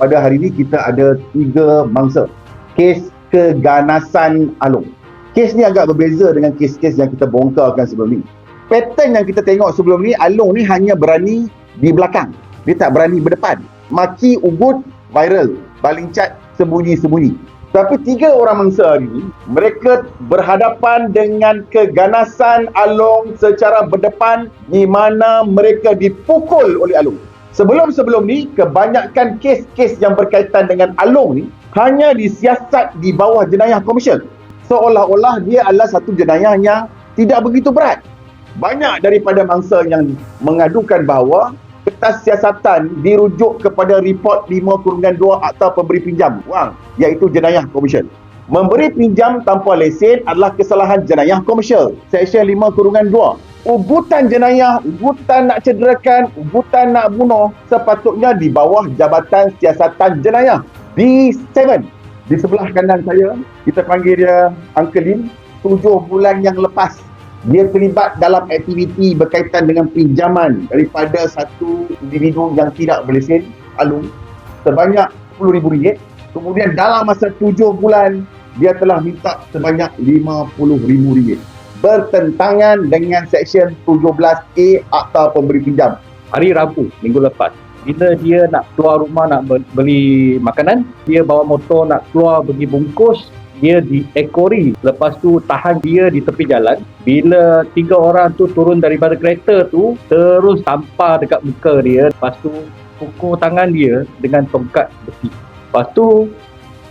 pada hari ini kita ada 3 mangsa kes keganasan Along. Kes ni agak berbeza dengan kes-kes yang kita bongkarkan sebelum ni. Pattern yang kita tengok sebelum ni, Along ni hanya berani di belakang, dia tak berani berdepan. Maki ugut viral, baling cat sembunyi-sembunyi. Tapi 3 orang mangsa ni, mereka berhadapan dengan keganasan Along secara berdepan, di mana mereka dipukul oleh Along. Sebelum-sebelum ni, kebanyakan kes-kes yang berkaitan dengan Along ni hanya disiasat di bawah jenayah komersial. Seolah-olah dia adalah satu jenayah yang tidak begitu berat. Banyak daripada mangsa yang mengadukan bahawa kertas siasatan dirujuk kepada report 5/2 Akta Pemberi Pinjam Wang, iaitu jenayah komersial. Memberi pinjam tanpa lesen adalah kesalahan jenayah komersial, Seksyen 5/2. Ugutan jenayah, ugutan nak cederakan, ugutan nak bunuh sepatutnya di bawah Jabatan Siasatan Jenayah, D7. Di sebelah kanan saya, kita panggil dia Uncle Lim. 7 bulan yang lepas, dia terlibat dalam aktiviti berkaitan dengan pinjaman daripada satu individu yang tidak berlesen, Along, sebanyak RM10,000. Kemudian dalam masa 7 bulan, dia telah minta sebanyak RM50,000. Bertentangan dengan Seksyen 17A Akta Pemberi Pinjam. Hari Rabu, minggu lepas, bila dia nak keluar rumah nak beli makanan, dia bawa motor nak keluar pergi bungkus, dia diekori. Lepas tu tahan dia di tepi jalan. Bila 3 orang tu turun daripada kereta tu, terus tampar dekat muka dia. Lepas tu pukul tangan dia dengan tongkat besi. Lepas tu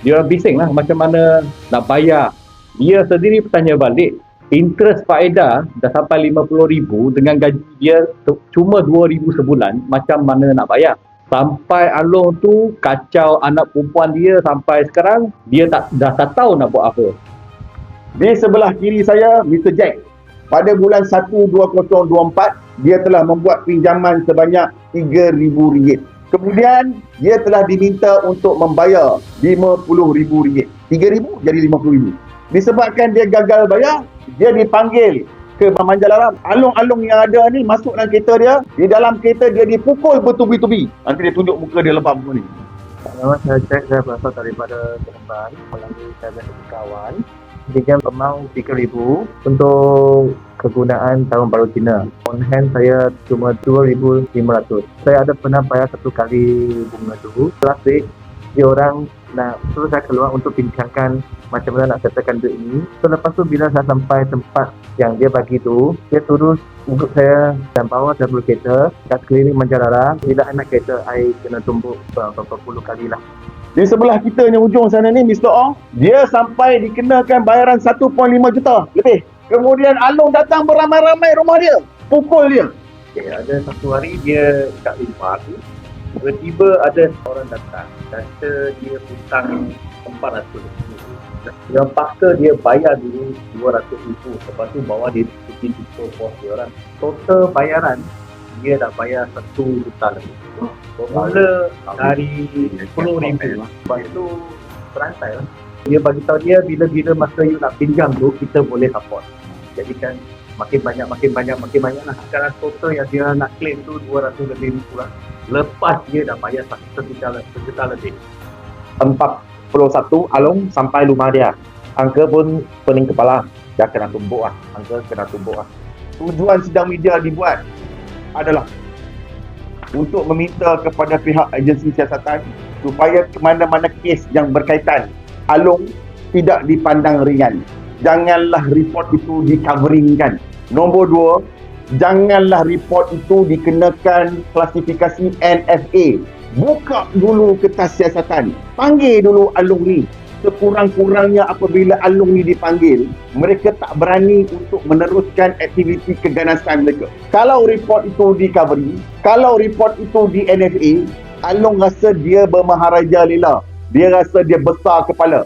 dia bising lah macam mana nak bayar. Dia sendiri bertanya balik, interest faedah dah sampai RM50,000 dengan gaji dia cuma RM2,000 sebulan, macam mana nak bayar? Sampai Along tu kacau anak perempuan dia sampai sekarang, dia dah tak tahu nak buat apa. Di sebelah kiri saya, Mr. Jack. Pada bulan 1 2024, dia telah membuat pinjaman sebanyak RM3,000. Kemudian, dia telah diminta untuk membayar RM50,000. RM3,000 jadi RM50,000. Disebabkan dia gagal bayar, dia dipanggil ke Manjalaram. Along-along yang ada ni masuk dalam kereta dia. Di dalam kereta dia dipukul bertubi-tubi. Nanti dia tunjuk muka dia lepas muka ni. Nama saya Jack, saya berasal daripada Seremban melalui saya kawan. Pinjam amount RM3,000 untuk kegunaan Tahun Baru Cina. On hand saya cuma RM2,500. Saya ada pernah bayar 1 kali bunga dulu. Last week, dia orang nak suruh saya keluar untuk bincangkan macam mana nak settlekan duit ini. So lepas tu bila saya sampai tempat yang dia bagi tu, dia terus ugut saya dan bawa saya beli kereta kat keliling Manjalaram. Bila anak kereta, saya kena tumbuk berapa puluh kali lah. Di sebelah kita ni ujung sana ni, Mr. Ong, dia sampai dikenakan bayaran 1.5 juta lebih. Kemudian Along datang beramai-ramai rumah dia, pukul dia. Okay, ada satu hari dia kat rumah tu, tiba-tiba ada orang datang, kata dia hutang RM400,000. Dia paksa dia bayar dulu RM200,000, lepas tu bawa dia pergi tutup pos dia orang. Total bayaran dia dah bayar RM1 juta lebih. Bermula dari RM10,000, lepas tu berantai lah. Dia bagi tahu dia bila masa you nak pinjam tu, kita boleh support. Jadi kan makin banyak lah. Sekarang total yang dia nak claim tu RM200 lebih lah. Lepas dia dah bayar sejuta lebih. 41 Along sampai rumah dia. Angka pun pening kepala. Dia kena tumbuk lah. Angka kena tumbuk lah. Tujuan sidang media dibuat adalah untuk meminta kepada pihak agensi siasatan supaya ke mana-mana kes yang berkaitan Along tidak dipandang ringan. Janganlah report itu di-coveringkan. Nombor 2, janganlah report itu dikenakan klasifikasi NFA. Buka dulu kertas siasatan. Panggil dulu Along ni. Sekurang-kurangnya apabila Along ni dipanggil, mereka tak berani untuk meneruskan aktiviti keganasan mereka. Kalau report itu di-covering, kalau report itu di NFA, Along rasa dia bermaharaja lela. Dia rasa dia besar kepala.